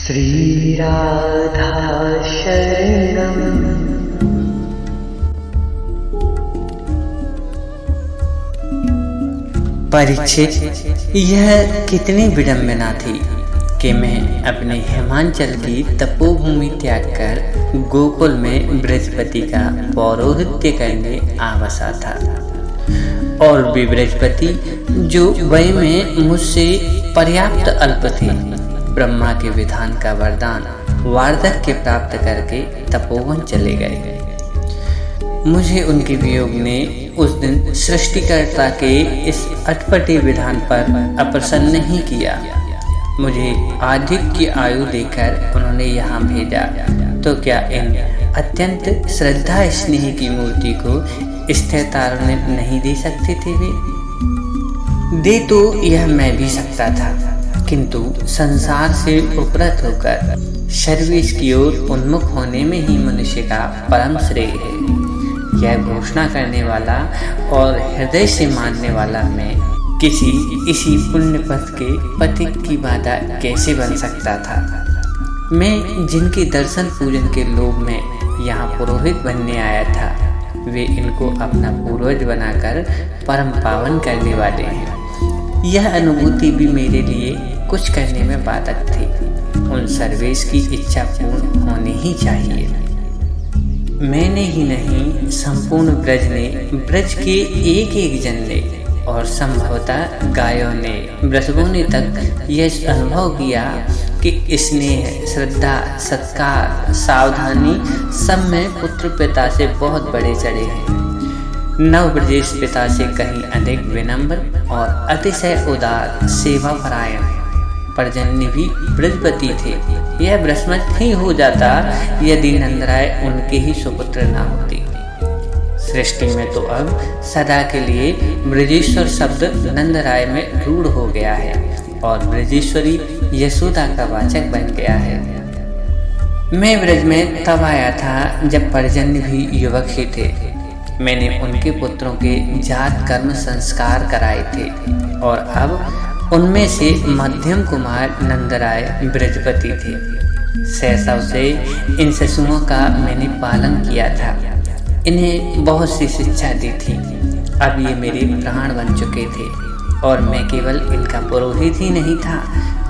श्रीराधा शरणं। परीक्षित, यह कितनी विडंबना थी कि मैं अपने हिमांचल की तपोभूमि त्याग कर गोकुल में बृहस्पति का पौरोहित्य करने आ बसा था। और भी बृहस्पति, जो वय में मुझसे पर्याप्त अल्प थे, ब्रह्मा के विधान का वरदान वार्धक्य प्राप्त करके तपोवन चले गए। मुझे उनके वियोग ने उस दिन सृष्टिकर्ता के इस अटपटे विधान पर अप्रसन्न ही किया। मुझे अधिक की आयु देकर उन्होंने यहाँ भेजा, तो क्या इन अत्यंत श्रद्धा स्नेह की मूर्ति को स्थिरता नहीं दे सकते थे वे? दे तो यह मैं भी सकता था, किंतु संसार से उपरत होकर सर्वेश की ओर उन्मुख होने में ही मनुष्य का परम श्रेय है। यह घोषणा करने वाला और हृदय से मानने वाला मैं इसी पुण्य पथ के पथिक की बाधा कैसे बन सकता था? मैं जिनके दर्शन पूजन के लोभ में यहाँ पुरोहित बनने आया था, वे इनको अपना पूर्वज बनाकर परम पावन करने वाले हैं। यह अनुभूति भी मेरे लिए कुछ करने में बाधक थी। उन सर्वेश की इच्छा पूर्ण होनी ही चाहिए। मैंने ही नहीं, संपूर्ण ब्रज ने, ब्रज के एक एक जन ने और संभवतः गायों ने, वृषभों ने तक यह अनुभव किया कि स्नेह, श्रद्धा, सत्कार, सावधानी सब में पुत्र पिता से बहुत बड़े चढ़े हैं। नव ब्रजेश पिता से कहीं अधिक विनम्र और अतिशय उदार, सेवा परायण परजन्य भी बृहस्पति थे। यह बृहस्पति ही हो जाता यदि नंदराय उनके ही सुपुत्र न होते। सृष्टि में तो अब सदा के लिए ब्रजेश्वर शब्द नंदराय में रूढ़ हो गया है और ब्रजेश्वरी यशोदा का वाचक बन गया है। मैं ब्रज में तब आया था जब परजन्य भी युवक ही थे। मैंने उनके पुत्रों के जात कर्म संस्कार कराए थे और अब उनमें से मध्यम कुमार नंदराय बृहस्पति थे। शैशव से इन शिशुओं का मैंने पालन किया था, इन्हें बहुत सी शिक्षा दी थी। अब ये मेरे प्राण बन चुके थे और मैं केवल इनका पुरोहित ही नहीं था,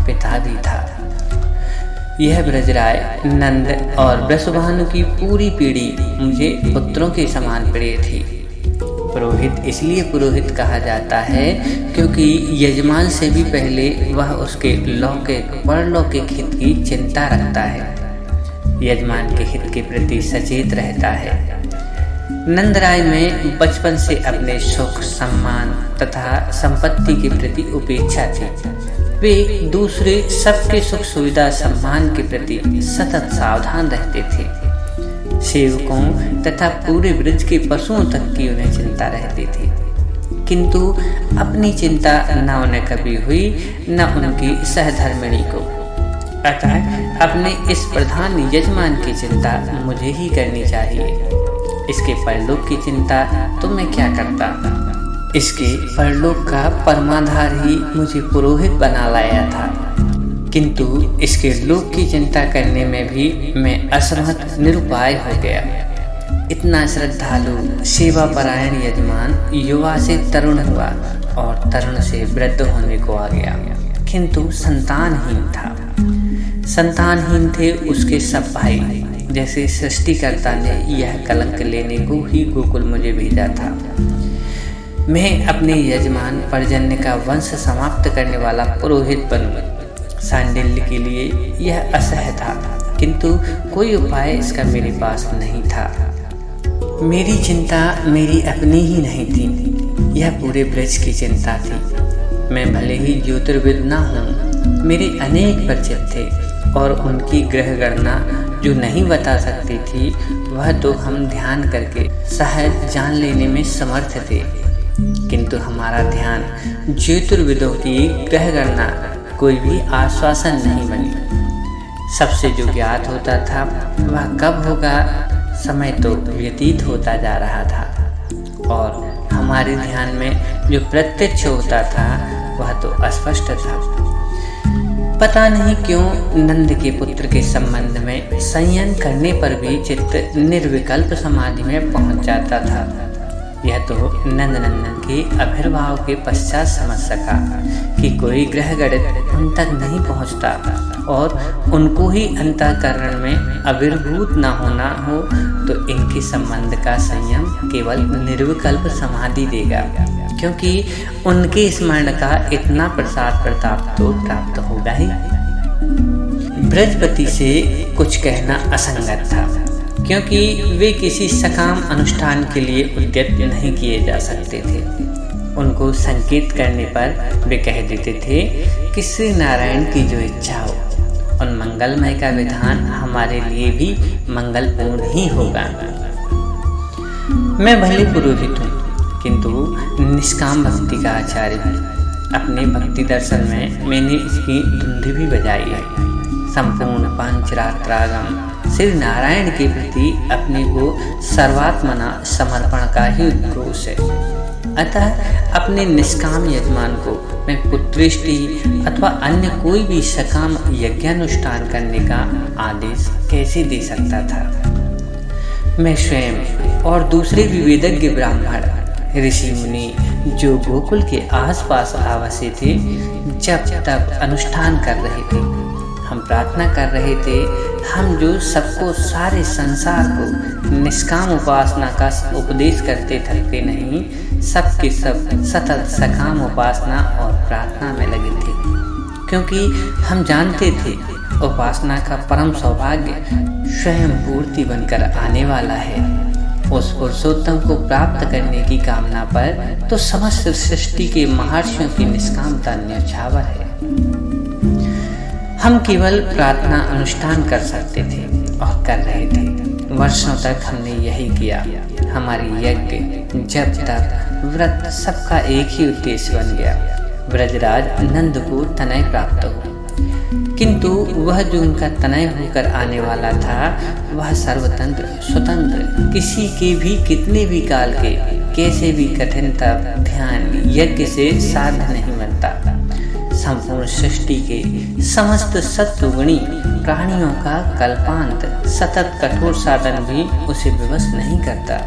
पिता भी था। यह ब्रजराय, नंद और वृषभानु की पूरी पीढ़ी मुझे पुत्रों के समान प्रिय थी। पुरोहित इसलिए पुरोहित कहा जाता है क्योंकि यजमान से भी पहले वह उसके लौकिक परलौकिक हित की चिंता रखता है, यजमान के हित के प्रति सचेत रहता है। नंदराय में बचपन से अपने सुख, सम्मान तथा संपत्ति के प्रति उपेक्षा थी। वे दूसरे सबके सुख सुविधा सम्मान के प्रति सतत सावधान रहते थे। सेवकों तथा पूरे ब्रज के पशुओं तक की उन्हें चिंता रहती थी, किंतु अपनी चिंता न उन्हें कभी हुई, न उनकी सहधर्मिणी को। अतः अपने इस प्रधान यजमान की चिंता मुझे ही करनी चाहिए। इसके परलोक की चिंता तो मैं क्या करता? इसके परलोक का परमाधार ही मुझे पुरोहित बना लाया था, किंतु इसके लोक की चिंता करने में भी मैं असमर्थ निरुपाय हो गया। इतना श्रद्धालु, सेवा परायण यजमान युवा से तरुण हुआ और तरुण से वृद्ध होने को आ गया, किंतु संतानहीन था। संतानहीन थे उसके सब भाई। जैसे सृष्टिकर्ता ने यह कलंक लेने को ही गोकुल मुझे भेजा था। मैं अपने यजमान परजन्य का वंश समाप्त करने वाला पुरोहित बनूं। सांडिल्य के लिए यह असह्य था, किंतु कोई उपाय इसका मेरे पास नहीं था। मेरी चिंता मेरी अपनी ही नहीं थी, यह पूरे ब्रज की चिंता थी। मैं भले ही ज्योतिर्विद न हूँ, मेरे अनेक परिचित थे और उनकी ग्रह गणना जो नहीं बता सकती थी, वह तो हम ध्यान करके सहज जान लेने में समर्थ थे। किंतु हमारा ध्यान ज्योतिर्विदों की ग्रह गणना कोई भी आश्वासन नहीं बनी। सबसे जो ज्ञात होता था वह कब होगा, समय तो व्यतीत होता जा रहा था और हमारे ध्यान में जो प्रत्यक्ष होता था वह तो अस्पष्ट था। पता नहीं क्यों नंद के पुत्र के संबंध में संयम करने पर भी चित्त निर्विकल्प समाधि में पहुंच जाता था। यह तो नंद नंदन के आविर्भाव के पश्चात समझ सका कि कोई ग्रह गणित उन तक नहीं पहुंचता और उनको ही अंतःकरण में आविर्भूत न होना हो तो इनके संबंध का संयम केवल निर्विकल्प समाधि देगा, क्योंकि उनके स्मरण का इतना प्रसाद प्रताप तो प्राप्त होगा ही। बृहस्पति से कुछ कहना असंगत था, क्योंकि वे किसी सकाम अनुष्ठान के लिए उद्यत नहीं किए जा सकते थे। उनको संकेत करने पर वे कह देते थे कि श्री नारायण की जो इच्छा हो, उन मंगलमय का विधान हमारे लिए भी मंगलपूर्ण ही होगा। मैं भले पुरोहित हूँ, किंतु निष्काम भक्ति का आचार्य हूँ। अपने भक्ति दर्शन में मैंने इसकी धुंधी भी बजाई है। संपूर्ण पंचरात्रागम श्री नारायण के प्रति अपने को सर्वात्मना समर्पण का ही उद्घोष है। अतः अपने निष्काम यजमान को मैं पुत्रेष्टि अथवा अन्य कोई भी सकाम यज्ञानुष्ठान करने का आदेश कैसे दे सकता था। मैं स्वयं और दूसरे विवेदज्ञ ब्राह्मण ऋषि मुनि जो गोकुल के आसपास आवासी थे, जब तब अनुष्ठान कर रहे थे। हम प्रार्थना कर रहे थे, हम जो सबको सारे संसार को निष्काम उपासना का उपदेश करते थकते नहीं, सबके सब सतत सकाम उपासना और प्रार्थना में लगे थे, क्योंकि हम जानते थे उपासना का परम सौभाग्य स्वयं पूर्ति बनकर आने वाला है। उस पुरुषोत्तम को प्राप्त करने की कामना पर तो समस्त सृष्टि के महर्षियों की निष्कामता न्यौछावर है। हम केवल प्रार्थना अनुष्ठान कर सकते थे और कर रहे थे। वर्षों तक हमने यही किया। हमारी यज्ञ जब तक व्रत सबका एक ही उद्देश्य बन गया, ब्रजराज नंद को तनय प्राप्त हो। किंतु वह जो उनका तनय होकर आने वाला था, वह सर्वतंत्र स्वतंत्र किसी के भी कितने भी काल के कैसे भी कठिन तप ध्यान यज्ञ से साध्य नहीं बनता। संपूर्ण सृष्टि के समस्त सत्वगुणी प्राणियों का कल्पांत सतत कठोर साधन भी उसे विवश नहीं करता।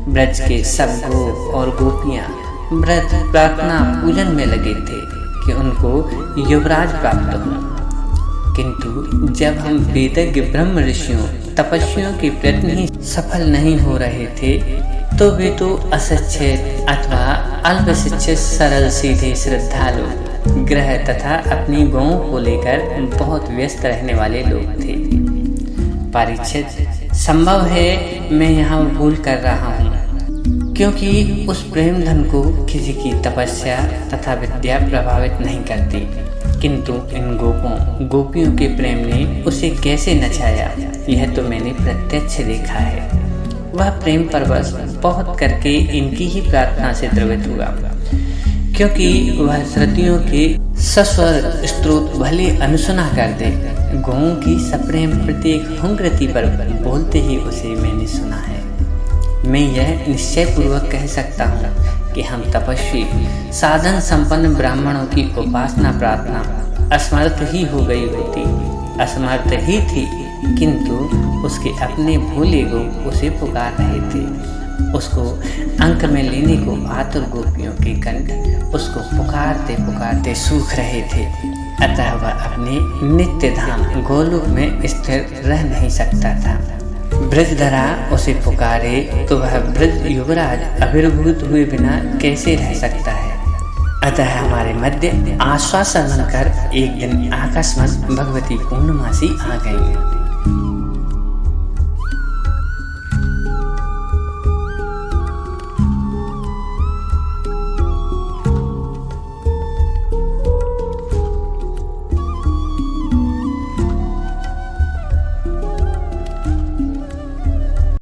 ब्रज के सब गोप और गोपियां व्रत प्रार्थना पूजन में लगे थे कि उनको युवराज प्राप्त हो। किंतु जब हम वेदज्ञ ब्रह्म ऋषियों तपस्वियों के प्रयत्न ही सफल नहीं हो रहे थे, तो वे तो अशिक्षित अथवा अल्पशिक्षित सरल सीधे श्रद्धालु ग्रह तथा अपनी गौं को लेकर बहुत व्यस्त रहने वाले लोग थे। परीक्षित, संभव है मैं यहाँ भूल कर रहा हूँ, क्योंकि उस प्रेम धन को किसी की तपस्या तथा विद्या प्रभावित नहीं करती, किंतु इन गोपियों के प्रेम ने उसे कैसे नचाया, यह तो मैंने प्रत्यक्ष देखा है। वह प्रेम परवश बहुत करके इनकी ही प्रार्थना से द्रवित हुआ, क्योंकि वह श्रुतियों के सस्वर स्त्रोत भले अनसुना कर दे, गौओं की सप्रेम प्रत्येक हुंकृति पर बोलते ही उसे मैंने सुना है। मैं यह निश्चय पूर्वक कह सकता हूँ कि हम तपस्वी साधन संपन्न ब्राह्मणों की उपासना प्रार्थना असमर्थ ही हो गई होती, असमर्थ ही थी, किंतु उसके अपने भोले गोप उसे पुकार रहे थे। उसको अंक में लेने को आतुर गोपियों के कंठ उसको पुकारते पुकारते सूख रहे थे। अतः वह अपने नित्य धाम गोलोक में स्थिर रह नहीं सकता था। ब्रजधरा उसे पुकारे तो वह ब्रज युवराज आविर्भूत हुए बिना कैसे रह सकता है। अतः हमारे मध्य आश्वासन बनकर एक दिन अकस्मात भगवती पूर्णमासी आ गई।